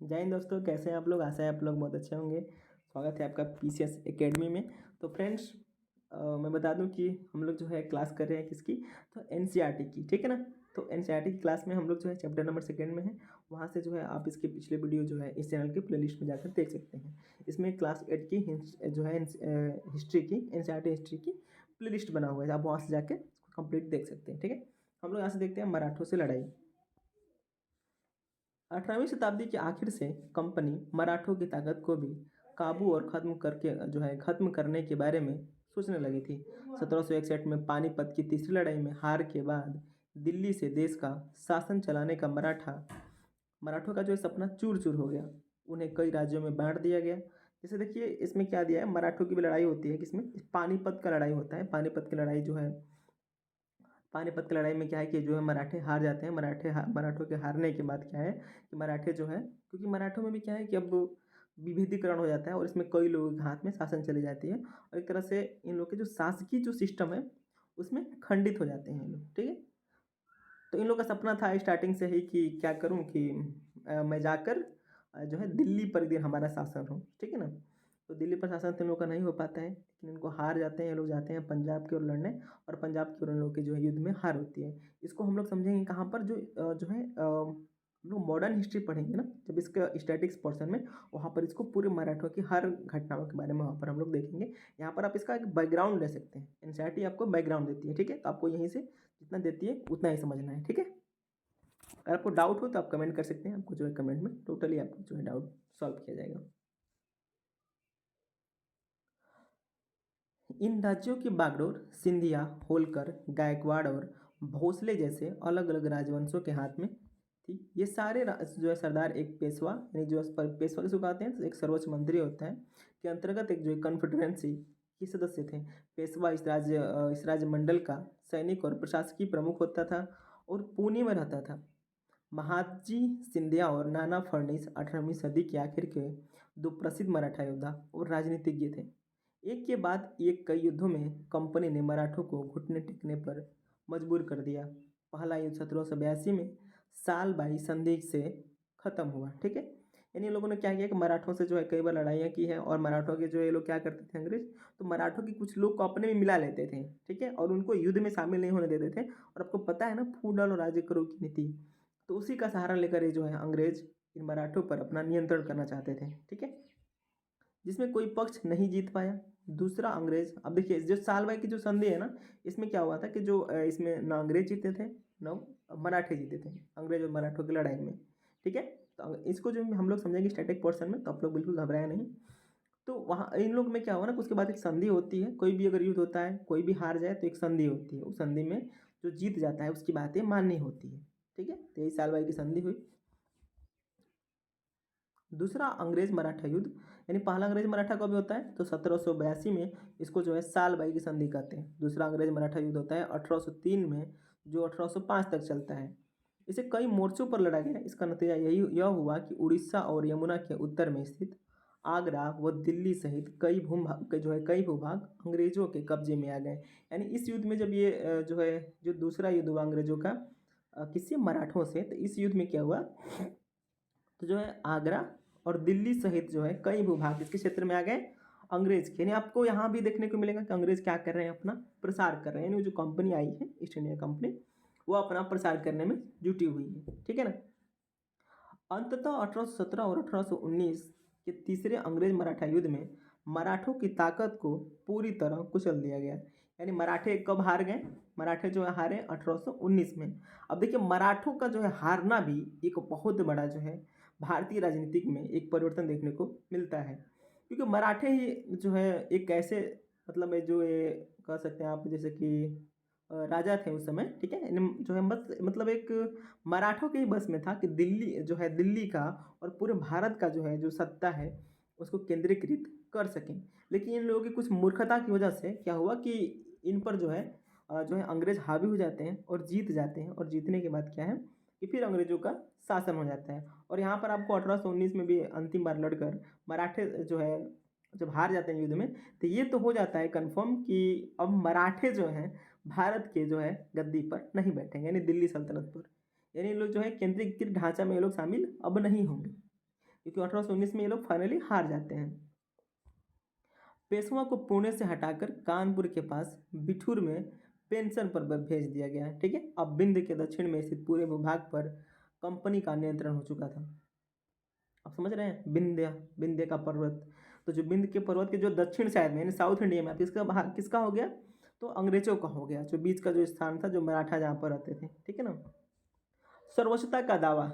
जय हिंद दोस्तों, कैसे हैं आप लोग। आशा है आप लोग बहुत अच्छे होंगे। स्वागत है आपका पीसीएस एकेडमी में। तो फ्रेंड्स, मैं बता दूं कि हम लोग जो है क्लास कर रहे हैं किसकी, तो एनसीईआरटी की। ठीक है ना। तो एनसीईआरटी की क्लास में हम लोग जो है चैप्टर नंबर 2 में है। वहाँ से जो है आप इसके पिछले वीडियो जो है इस चैनल के प्लेलिस्ट में जाकर देख सकते हैं। इसमें क्लास 8 की जो है हिस्ट्री की, एनसीईआरटी हिस्ट्री की प्लेलिस्ट बना हुआ है। आप वहाँ से जाकर उसको कंप्लीट देख सकते हैं। ठीक है। हम लोग यहाँ से देखते हैं मराठों से लड़ाई। 18वीं शताब्दी के आखिर से कंपनी मराठों की ताकत को भी काबू और खत्म करने के बारे में सोचने लगी थी। 1761 में पानीपत की तीसरी लड़ाई में हार के बाद दिल्ली से देश का शासन चलाने का मराठों का जो सपना चूर चूर हो गया। उन्हें कई राज्यों में बांट दिया गया। जैसे देखिए, इसमें क्या दिया है, मराठों की भी लड़ाई होती है। किसमें? पानीपत का लड़ाई होता है। पानीपत की लड़ाई जो है, पानीपत की लड़ाई में क्या है कि जो है मराठे हार जाते हैं। मराठों के हारने के बाद क्या है कि मराठे जो है, क्योंकि मराठों में भी क्या है कि अब विभेदीकरण हो जाता है और इसमें कई लोगों के हाथ में शासन चली जाती है और एक तरह से इन लोग के जो शासकीय जो सिस्टम है उसमें खंडित हो जाते हैं ये लोग। ठीक है। तो इन लोग का सपना था स्टार्टिंग से ही कि क्या करूं कि मैं जाकर जो है दिल्ली पर एक दिन हमारा शासन हो। ठीक है ना। तो दिल्ली पर शासन तो इन लोग का नहीं हो पाता है, लेकिन इनको हार जाते हैं। ये लोग जाते हैं पंजाब की ओर लड़ने और पंजाब की ओर इन लोग की जो है युद्ध में हार होती है। इसको हम लोग समझेंगे कहाँ पर, जो है हम लोग मॉडर्न हिस्ट्री पढ़ेंगे ना जब इसका स्टैटिक्स पोर्शन में, वहाँ पर इसको पूरे मराठों की हर घटनाओं के बारे में वहाँ पर हम लोग देखेंगे। यहाँ पर आप इसका एक बैकग्राउंड ले सकते हैं। एनसीईआरटी आपको बैकग्राउंड देती है। ठीक है। तो आपको यहीं से जितना देती है उतना ही समझना है। ठीक है। अगर आपको डाउट हो तो आप कमेंट कर सकते हैं। आपको जो है कमेंट में टोटली आपको जो है डाउट सॉल्व किया जाएगा। इन राज्यों की बागडोर सिंधिया, होलकर, गायकवाड़ और भोसले जैसे अलग अलग राजवंशों के हाथ में थी। ये सारे जो है सरदार एक पेशवा, यानी जो पेशवा किसको कहते हैं, तो एक सर्वोच्च मंत्री होता है, के अंतर्गत एक जो है कॉन्फेडरेंसी के सदस्य थे। पेशवा इस राज्य मंडल का सैनिक और प्रशासकीय प्रमुख होता था और पुणे में रहता था। महादजी सिंधिया और नाना फडणीस 18वीं सदी के आखिर के दो प्रसिद्ध मराठा योद्धा और राजनीतिज्ञ थे। एक के बाद एक कई युद्धों में कंपनी ने मराठों को घुटने टेकने पर मजबूर कर दिया। पहला युद्ध 1782 में साल बाई संधि से खत्म हुआ। ठीक है। यानी इन लोगों ने क्या किया कि मराठों से जो है कई बार लड़ाइयाँ की है और मराठों के जो ये लोग क्या करते थे अंग्रेज, तो मराठों की कुछ लोग को अपने में मिला लेते थे। ठीक है। और उनको युद्ध में शामिल नहीं होने देते थे। और आपको पता है ना, फूट और राज्य करो की नीति, तो उसी का सहारा लेकर ये जो है अंग्रेज इन मराठों पर अपना नियंत्रण करना चाहते थे। ठीक है। जिसमें कोई पक्ष नहीं जीत पाया। दूसरा अंग्रेज, अब देखिए जो सालबाई की जो संधि है ना, इसमें क्या हुआ था कि जो इसमें न अंग्रेज जीते थे न मराठे जीते थे, अंग्रेज और मराठों की लड़ाई में। ठीक है। तो इसको जो हम लोग समझेंगे स्टैटिक पोर्शन में, तो आप लोग बिल्कुल घबराए नहीं। तो वहाँ इन लोग में क्या हुआ ना, उसके बाद एक संधि होती है। कोई भी अगर युद्ध होता है, कोई भी हार जाए तो एक संधि होती है। उस संधि में जो जीत जाता है उसकी बातें माननी होती है। ठीक है। तो यही सालबाई की संधि हुई। दूसरा अंग्रेज मराठा युद्ध, यानी पहला अंग्रेज मराठा कब होता है, तो 1782 में। इसको जो है साल बाई की संधि कहते हैं। दूसरा अंग्रेज मराठा युद्ध होता है 1803 में, जो 1805 तक चलता है। इसे कई मोर्चों पर लड़ा गया। इसका नतीजा यह हुआ कि उड़ीसा और यमुना के उत्तर में स्थित आगरा व दिल्ली सहित कई भूभाग अंग्रेजों के कब्जे में आ गए। यानी इस युद्ध में जब ये जो है जो दूसरा युद्ध हुआ अंग्रेजों का किससे, मराठों से, तो इस युद्ध में क्या हुआ, तो जो है आगरा और दिल्ली सहित जो है कई भूभाग इसके क्षेत्र में आ गए अंग्रेज के। यानी आपको यहाँ भी देखने को मिलेगा कि अंग्रेज क्या कर रहे हैं, अपना प्रसार कर रहे हैं। यानी जो कंपनी आई है ईस्ट इंडिया कंपनी, वो अपना प्रसार करने में जुटी हुई है। ठीक है ना। अंततः 1817 और 1819 के तीसरे अंग्रेज मराठा युद्ध में मराठों की ताकत को पूरी तरह कुचल दिया गया। यानी मराठे कब हार गए, मराठे जो है हारे 1819 में। अब देखिए, मराठों का जो है हारना भी एक बहुत बड़ा जो है भारतीय राजनीतिक में एक परिवर्तन देखने को मिलता है। क्योंकि मराठे ही जो है एक ऐसे, मतलब जो ये कह सकते हैं आप, जैसे कि राजा थे उस समय। ठीक है। जो है मतलब एक मराठों के ही बस में था कि दिल्ली का और पूरे भारत का जो है जो सत्ता है उसको केंद्रीकृत कर सकें। लेकिन इन लोगों की कुछ मूर्खता की वजह से क्या हुआ कि इन पर जो है अंग्रेज हावी हो जाते हैं और जीत जाते हैं। और जीतने के बाद क्या है कि फिर अंग्रेजों का शासन हो जाता है। और यहाँ पर आपको 1819 में भी अंतिम बार लड़कर मराठे जो है जब हार जाते हैं युद्ध में, तो ये तो हो जाता है कंफर्म कि अब मराठे जो हैं भारत के जो है गद्दी पर नहीं बैठेंगे, यानी दिल्ली सल्तनत पर। यानी ये लोग जो है केंद्रीकृत ढांचा में ये लोग शामिल अब नहीं होंगे। क्योंकि 1819 में ये लोग फाइनली हार जाते हैं। पेशवा को पुणे से हटाकर कानपुर के पास बिठूर में पेंशन पर भेज दिया गया है। ठीक है, अब विंध्य के दक्षिण में स्थित पूरे भूभाग पर कंपनी का नियंत्रण हो चुका था। आप समझ रहे हैं, विंध्य विंध्य का पर्वत, तो जो विंध्य के पर्वत के जो दक्षिण साइड में यानी साउथ इंडिया में किसका हो गया, तो अंग्रेजों का हो गया, जो बीच का जो स्थान था, जो मराठा जहाँ पर रहते थे। ठीक है ना। सर्वोच्चता का दावा।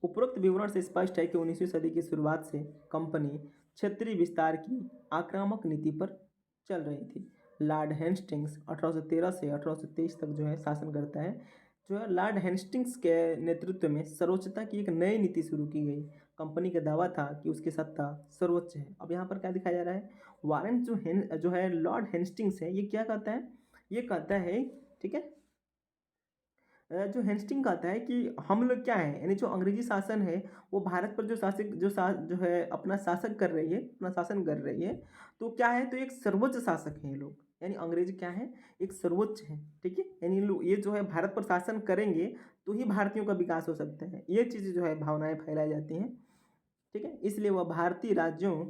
उपरोक्त विवरण से स्पष्ट है कि 19वीं सदी की शुरुआत से कंपनी क्षेत्रीय विस्तार की आक्रामक नीति पर चल रही थी। लॉर्ड हेस्टिंग्स 1813 से 1823 तक जो है शासन करता है। जो है लॉर्ड हेस्टिंग्स के नेतृत्व में सर्वोच्चता की एक नई नीति शुरू की गई। कंपनी का दावा था कि उसकी सत्ता सर्वोच्च है। अब यहाँ पर क्या दिखाया जा रहा है, वारंट जो है लॉर्ड हेस्टिंग्स है, ये क्या कहता है, ये कहता है, ठीक है, जो हेस्टिंग कहता है कि हम लोग क्या है, यानी जो अंग्रेजी शासन है वो भारत पर जो है अपना शासक कर रही है, अपना शासन कर रही है, तो क्या है, तो एक सर्वोच्च शासक है ये लोग, यानी अंग्रेज क्या है, एक सर्वोच्च है। ठीक है, यानी ये जो है भारत पर शासन करेंगे तो ही भारतीयों का विकास हो सकता है, ये चीज़ जो है भावनाएं फैलाई जाती हैं। ठीक है, इसलिए वह भारतीय राज्यों,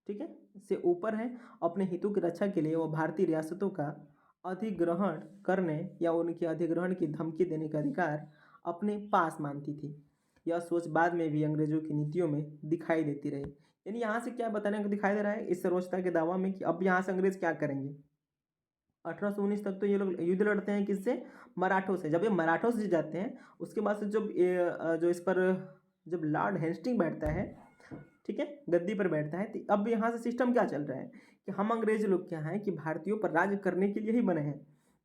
ठीक है, से ऊपर है। अपने हितों की रक्षा के लिए वह भारतीय रियासतों का अधिग्रहण करने या उनके अधिग्रहण की धमकी देने का अधिकार अपने पास मानती थी। यह सोच बाद में भी अंग्रेजों की नीतियों में दिखाई देती रही। यानी यहाँ से क्या बताने को दिखाई दे रहा है इस सर्वोच्चता के दावा में, कि अब यहाँ से अंग्रेज क्या करेंगे। 1819 तक तो ये लोग युद्ध लड़ते हैं, किससे, मराठों से। जब ये मराठों से जीत जाते हैं, उसके बाद से जो इस पर जब लॉर्ड हेस्टिंग बैठता है, ठीक है, गद्दी पर बैठता है, तो अब यहाँ से सिस्टम क्या चल रहा है कि हम अंग्रेज लोग क्या हैं कि भारतीयों पर राज करने के लिए ही बने हैं।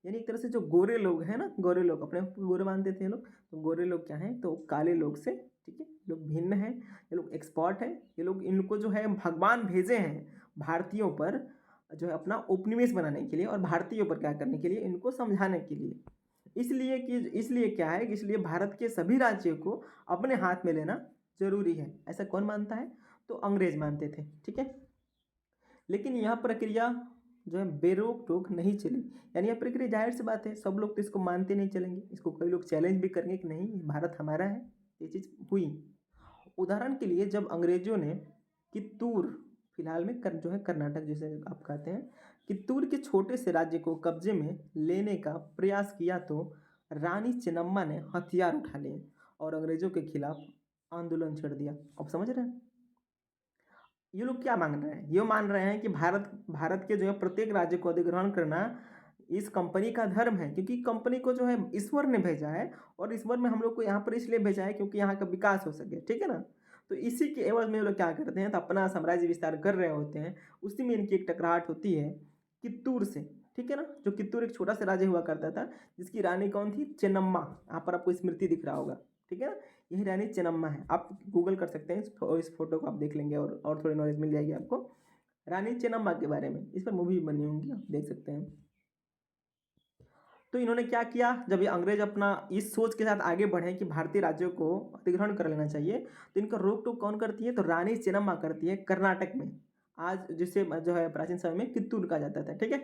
यानी एक तरह से जो गोरे लोग हैं ना, गोरे लोग अपने आप को गोरे मानते थे लोग, तो गोरे लोग क्या हैं, तो काले लोग से, ठीक है, लोग भिन्न हैं, ये लोग एक्सपर्ट हैं, ये लोग, इनको जो है भगवान भेजे हैं भारतीयों पर जो है अपना उपनिवेश बनाने के लिए, और भारतीयों पर क्या करने के लिए, इनको समझाने के लिए। इसलिए क्या है कि इसलिए भारत के सभी राज्यों को अपने हाथ में लेना जरूरी है। ऐसा कौन मानता है, तो अंग्रेज मानते थे। ठीक है, लेकिन यह प्रक्रिया जो है बेरोक टोक नहीं चली। यानी यह प्रक्रिया, जाहिर सी बात है, सब लोग तो इसको मानते नहीं चलेंगे, इसको कई लोग चैलेंज भी करेंगे कि नहीं भारत हमारा है, ये चीज़ हुई। उदाहरण के लिए जब अंग्रेजों ने कित्तूर, फिलहाल में जो है कर्नाटक जिसे आप कहते हैं, कित्तूर के छोटे से राज्य को कब्जे में लेने का प्रयास किया, तो रानी चेन्नम्मा ने हथियार उठा लिए और अंग्रेजों के खिलाफ आंदोलन छेड़ दिया। अब समझ रहे हैं, ये लोग क्या मांग रहे हैं, ये मान रहे हैं कि भारत के जो है प्रत्येक राज्य को अधिग्रहण करना इस कंपनी का धर्म है, क्योंकि कंपनी को जो है ईश्वर ने भेजा है, और ईश्वर ने हम लोग को यहाँ पर इसलिए भेजा है क्योंकि यहाँ का विकास हो सके। ठीक है ना, तो इसी के एवज में ये लोग क्या करते हैं, तो अपना साम्राज्य विस्तार कर रहे होते हैं, उसी में इनकी एक टकराहट होती है कित्तूर से। ठीक है ना, जो कित्तूर एक छोटा सा राज्य हुआ करता था, जिसकी रानी कौन थी, चेन्नम्मा। यहाँ पर आपको स्मृति दिख रहा होगा। ठीक है ना, यही रानी चेन्नम्मा है, आप गूगल कर सकते हैं और इस फोटो को आप देख लेंगे, और थोड़ी नॉलेज मिल जाएगी आपको रानी चेन्नम्मा के बारे में। इस पर मूवी बनी होंगी, आप देख सकते हैं। तो इन्होंने क्या किया, जब ये अंग्रेज अपना इस सोच के साथ आगे बढ़े कि भारतीय राज्यों को अधिग्रहण कर लेना चाहिए, तो इनका रोक टोक कौन करती है, तो रानी चेन्नम्मा करती है, कर्नाटक में, आज जिसे जो है प्राचीन समय में कित्तूर कहा जाता था। ठीक है,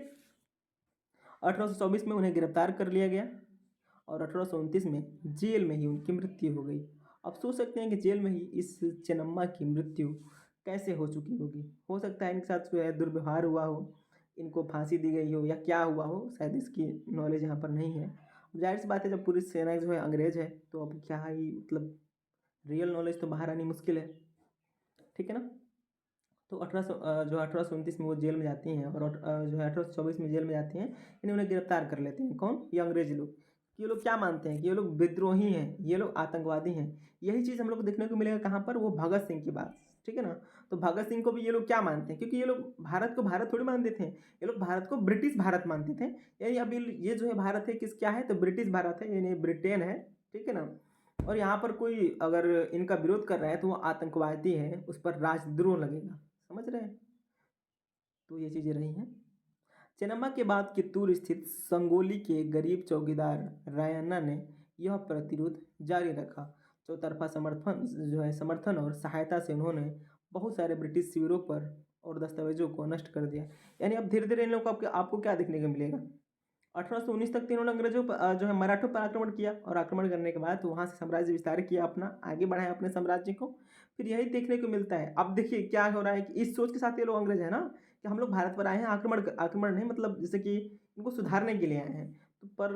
1824 में उन्हें गिरफ्तार कर लिया गया और 1829 में जेल में ही उनकी मृत्यु हो गई। अब सोच सकते हैं कि जेल में ही इस चेन्नम्मा की मृत्यु कैसे हो चुकी होगी। हो सकता है इनके साथ जो है दुर्व्यवहार हुआ हो, इनको फांसी दी गई हो, या क्या हुआ हो, शायद इसकी नॉलेज यहाँ पर नहीं है। जाहिर सी बात है, जब पूरी सेना जो है अंग्रेज है, तो अब क्या ही मतलब रियल नॉलेज तो बाहर आनी मुश्किल है। ठीक है ना, तो 1829 में वो जेल में जाती हैं, और जो है 1824 में जेल में जाती हैं, इन्हें उन्हें गिरफ्तार कर लेते हैं। कौन, ये अंग्रेज लोग। ये लोग क्या मानते हैं कि ये लोग विद्रोही हैं, ये लोग आतंकवादी हैं। यही चीज़ हम लोग को देखने को मिलेगा कहाँ पर, वो भगत सिंह की बात। ठीक है ना, तो भगत सिंह को भी ये लोग क्या मानते हैं, क्योंकि ये लोग भारत को भारत थोड़ी मानते थे, ये लोग भारत को ब्रिटिश भारत मानते थे। यानी अभी ये जो है भारत है किस क्या है, तो ब्रिटिश भारत है, यानी ब्रिटेन है। ठीक है ना, और यहाँ पर कोई अगर इनका विरोध कर रहा है तो वो आतंकवादी है, उस पर राजद्रोह लगेगा। समझ रहे हैं, तो ये चीज़ें रही हैं। चेन्नम्मा के बाद कित्तूर स्थित संगोली के गरीब चौकीदार रायन्ना ने यह प्रतिरोध जारी रखा। चौतरफा समर्थन और सहायता से उन्होंने बहुत सारे ब्रिटिश शिविरों पर और दस्तावेजों को नष्ट कर दिया। यानी अब धीरे धीरे इन लोगों को आपको क्या देखने को मिलेगा, 1819 तक इन्होंने अंग्रेजों पर जो है मराठों पर आक्रमण किया, और आक्रमण करने के बाद वहाँ से साम्राज्य विस्तार किया, अपना आगे बढ़ाया अपने साम्राज्य को। फिर यही देखने को मिलता है। अब देखिए क्या हो रहा है कि इस सोच के साथ ये लोग अंग्रेज है ना, कि हम लोग भारत पर आए हैं आक्रमण नहीं, मतलब जैसे कि इनको सुधारने के लिए आए हैं, तो पर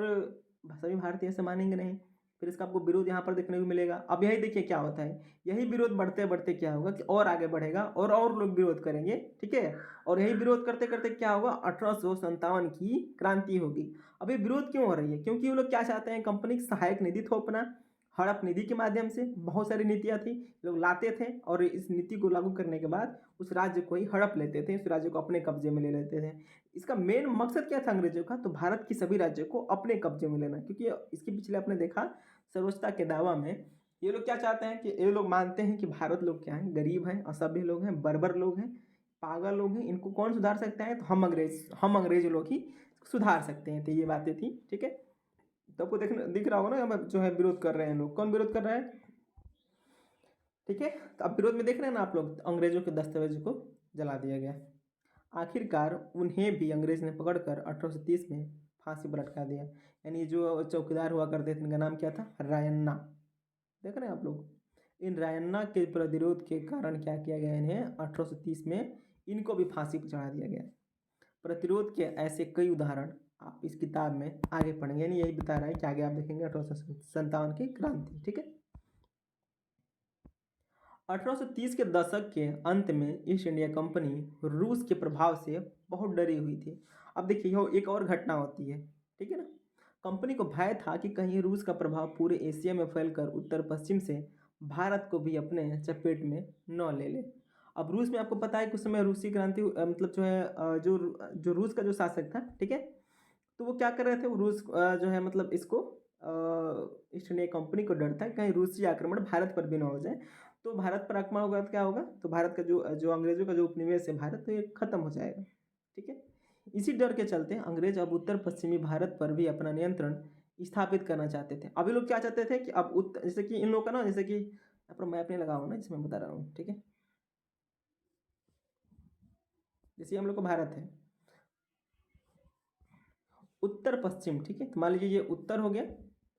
सभी भारतीय ऐसे मानेंगे नहीं। फिर इसका आपको विरोध यहाँ पर देखने को मिलेगा। अब यही देखिए क्या होता है, यही विरोध बढ़ते बढ़ते क्या होगा कि और आगे बढ़ेगा और लोग विरोध करेंगे, ठीक है। और यही विरोध करते करते क्या होगा, 1857 की क्रांति होगी। अब ये विरोध क्यों हो रही है, क्योंकि वो लोग क्या चाहते हैं, कंपनी की सहायक निधि थोपना, हड़प निधि के माध्यम से। बहुत सारी नीतियाँ थी, लोग लाते थे और इस नीति को लागू करने के बाद उस राज्य को ही हड़प लेते थे, उस राज्य को अपने कब्जे में ले लेते थे। इसका मेन मकसद क्या था अंग्रेजों का, तो भारत की सभी राज्यों को अपने कब्जे में लेना। क्योंकि इसके पिछले आपने देखा सर्वोच्चता के दावा में ये लोग क्या चाहते हैं कि ये लोग मानते हैं कि भारत लोग क्या है, गरीब हैं, असभ्य लोग हैं, बर्बर लोग हैं, पागल लोग हैं, इनको कौन सुधार सकता है, तो हम अंग्रेज लोग ही सुधार सकते हैं। तो ये बातें थी, ठीक है। तो आपको दिख रहा होगा ना, हम जो है विरोध कर रहे हैं लोग, कौन विरोध कर रहा है, ठीक है। तो अब विरोध में देख रहे हैं ना आप लोग, अंग्रेजों के दस्तावेज को जला दिया गया। आखिरकार उन्हें भी अंग्रेज ने पकड़कर 1830 में फांसी पर लटका दिया। यानी जो चौकीदार हुआ करते थे इनका नाम क्या था, रायन्ना। देख रहे हैं आप लोग, इन रायन्ना के प्रतिरोध के कारण क्या किया गया, इन्हें 1830 में इनको भी फांसी पर चढ़ा दिया गया। प्रतिरोध के ऐसे कई उदाहरण आप इस किताब में आगे पढ़ेंगे, यानी यही बता रहा है कि आगे आप देखेंगे 1857 की क्रांति, ठीक है। 1830 के दशक के अंत में ईस्ट इंडिया कंपनी रूस के प्रभाव से बहुत डरी हुई थी। अब देखिए यह एक और घटना होती है, ठीक है ना। कंपनी को भय था कि कहीं रूस का प्रभाव पूरे एशिया में फैलकर उत्तर पश्चिम से भारत को भी अपने चपेट में न ले ले। अब रूस में आपको पता है कि उस समय रूसी क्रांति मतलब जो है जो रूस का जो शासक था, ठीक है, तो वो क्या कर रहे थे, वो रूस जो है मतलब इसको ईस्ट इंडिया कंपनी को डर था कि कहीं रूसी आक्रमण भारत पर भी ना हो जाए। तो भारत पर आक्रमण होगा तो क्या होगा, तो भारत का जो जो अंग्रेजों का जो उपनिवेश है भारत, तो ये खत्म हो जाएगा, ठीक है। इसी डर के चलते अंग्रेज अब उत्तर पश्चिमी भारत पर भी अपना नियंत्रण स्थापित करना चाहते थे। अभी लोग क्या चाहते थे कि अब जैसे कि इन लोग का ना, जैसे कि यहाँ पर मैप नहीं लगा हुआ ना जिसमें बता रहा हूँ, ठीक है। जैसे हम लोग को भारत है उत्तर पश्चिम, ठीक है, तो मान लीजिए ये उत्तर हो गया,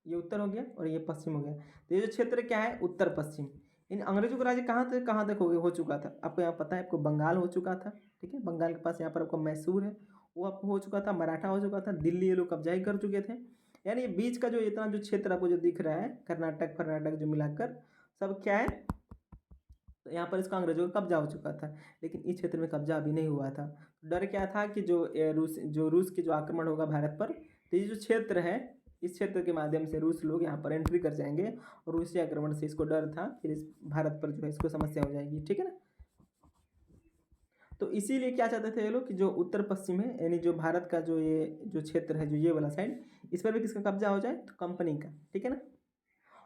ये उत्तर हो गया और ये पश्चिम हो गया। तो ये जो क्षेत्र क्या है, उत्तर पश्चिम। इन अंग्रेजों का राज्य कहाँ तक हो चुका था, आपको यहाँ पता है, आपको बंगाल हो चुका था, ठीक है, बंगाल के पास यहाँ पर आपको मैसूर है, वो आपको हो चुका था, मराठा हो चुका था, दिल्ली ये लोग कब्जा ही कर चुके थे। यानी ये बीच का जो इतना जो क्षेत्र आपको जो दिख रहा है, कर्नाटक जो मिलाकर सब क्या है, तो यहाँ पर इसका अंग्रेजों का कब्जा हो चुका था। लेकिन इस क्षेत्र में कब्जा अभी नहीं हुआ था। डर क्या था कि जो रूस के जो आक्रमण होगा भारत पर, तो ये जो क्षेत्र है, इस क्षेत्र के माध्यम से रूस लोग यहाँ पर एंट्री कर जाएंगे, और रूसी आक्रमण से इसको डर था, फिर इस भारत पर जो है इसको समस्या हो जाएगी, ठीक है ना। तो इसीलिए क्या चाहते थे ये लोग कि जो उत्तर पश्चिम है, यानी जो भारत का जो ये जो क्षेत्र है, जो ये वाला साइड, इस पर भी किसका कब्जा हो जाए, तो कंपनी का, ठीक है ना।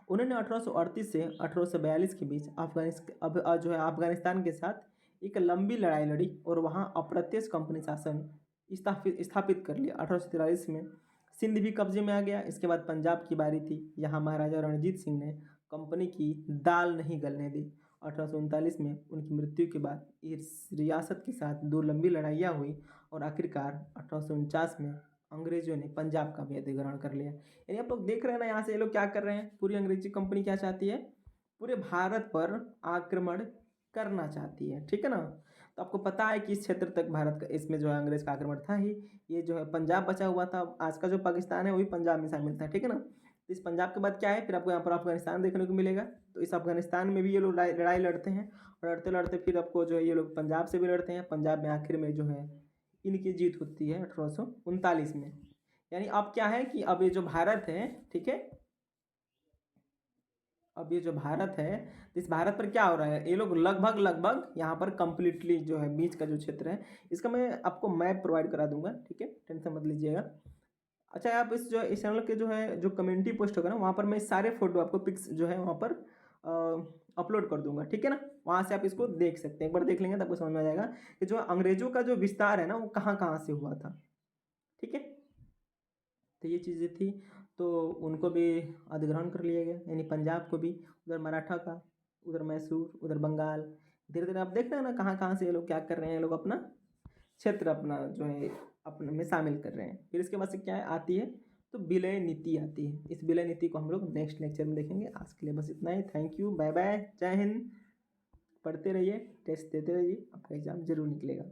उन्होंने 1838 से 1842 के बीच जो है अफगानिस्तान के साथ एक लंबी लड़ाई लड़ी, और वहाँ अप्रत्यक्ष कंपनी शासन स्थापित कर लिया। 1843 में सिंध भी कब्जे में आ गया। इसके बाद पंजाब की बारी थी, यहाँ महाराजा रणजीत सिंह ने कंपनी की दाल नहीं गलने दी। 1839 में उनकी मृत्यु के बाद इस रियासत के साथ दो लंबी लड़ाइयाँ हुई, और आखिरकार 1849 में अंग्रेजों ने पंजाब का भी अधिग्रहण कर लिया। यानी आप लोग देख रहे हैं ना, यहाँ से ये लोग क्या कर रहे हैं, पूरी अंग्रेजी कंपनी क्या चाहती है, पूरे भारत पर आक्रमण करना चाहती है, ठीक है ना। तो आपको पता है कि इस क्षेत्र तक भारत का, इसमें जो है अंग्रेज का आक्रमण था ही। ये जो है पंजाब बचा हुआ था, आज का जो पाकिस्तान है वही पंजाब में शामिल था, ठीक है ना। तो इस पंजाब के बाद क्या है, फिर आपको यहाँ पर अफगानिस्तान देखने को मिलेगा। तो इस अफगानिस्तान में भी ये लोग लड़ाई लड़ते हैं, और लड़ते लड़ते फिर आपको जो है ये लोग पंजाब से भी लड़ते हैं। पंजाब में आखिर में जो है इनकी जीत होती है 1839 में। यानी अब क्या है कि अब ये जो भारत है, ठीक है, अब ये जो भारत है, तो इस भारत पर क्या हो रहा है, ये लोग लगभग यहाँ पर कंप्लीटली जो है बीच का जो क्षेत्र है, इसका मैं आपको मैप प्रोवाइड करा दूंगा, ठीक है, टेंशन मत लीजिएगा। अच्छा, आप इस चैनल के जो है जो कम्युनिटी पोस्ट होगा ना, वहाँ पर मैं सारे फोटो आपको पिक्स जो है वहाँ पर अपलोड कर दूंगा, ठीक है ना। वहाँ से आप इसको देख सकते हैं, एक बार देख लेंगे तो आपको समझ में आ जाएगा कि जो अंग्रेजों का जो विस्तार है ना, वो कहाँ कहाँ से हुआ था, ठीक है। तो ये चीज़ें थी, तो उनको भी अधिग्रहण कर लिया गया, यानी पंजाब को भी, उधर मराठा का, उधर मैसूर, उधर बंगाल। धीरे धीरे आप देख रहे हैं ना कहाँ कहाँ से ये लोग क्या कर रहे हैं, ये लोग अपना क्षेत्र अपना जो है अपने में शामिल कर रहे हैं। फिर इसके बाद से क्या आती है, तो विलय नीति आती है। इस विलय नीति को हम लोग नेक्स्ट लेक्चर में देखेंगे। आज के लिए बस इतना ही। थैंक यू, बाय बाय, जय हिंद। पढ़ते रहिए, टेस्ट देते रहिए, आपका एग्जाम जरूर निकलेगा।